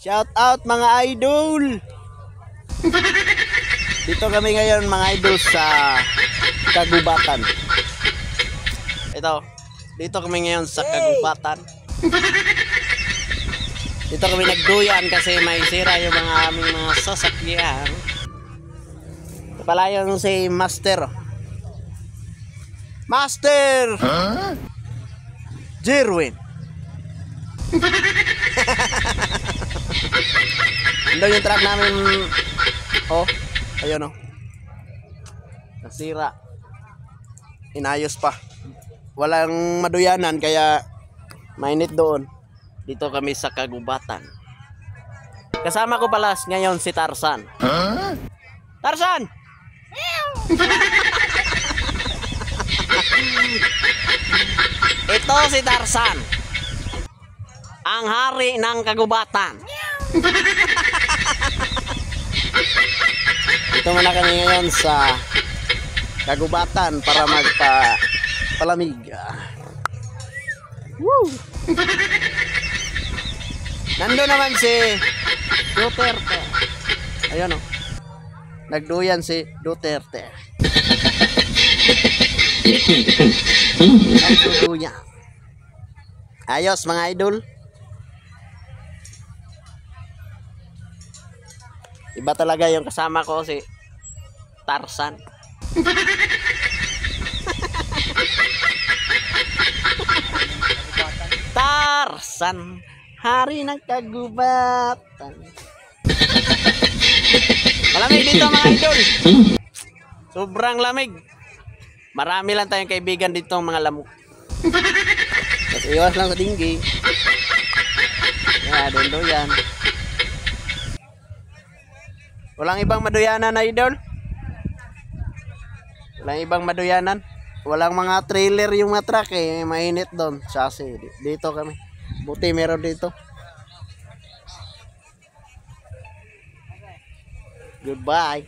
Shout out mga idol. Dito kami ngayon mga idol sa Kagubatan. Dito kami ngayon sa Kagubatan. Dito kami nagduyan kasi may sira yung mga aming mga sasakyan. Ito pala yung si Master. Master! Huh? Jerwin. Ito yung truck namin. Oh, ayun oh. Nasira. Inayos pa. Walang maduyanan kaya mainit doon. Dito kami sa Kagubatan. Kasama ko pala ngayon si Tarzan. Huh? Tarzan! Ito si Tarzan, ang hari ng Kagubatan. Ito muna kami ngayon sa Kagubatan para magpalamig. Woo! Nandun naman si Duterte. Ayun o. Nagduyan si Duterte. Ang tutunya. Ayos mga idol. Iba talaga yung kasama ko si Tarzan. Tarzan, hari ng Kagubatan. Malamig dito mga idol. Sobrang lamig. Marami lang tayong kaibigan dito mga lamok. Kasi iwas lang sa dinggi. Yan, doon yan. Walang ibang maduyanan na idol. Walang ibang maduyanan. Walang mga trailer yung mga truck eh. Mainit doon. Chassis. Dito kami. Buti meron dito. Goodbye.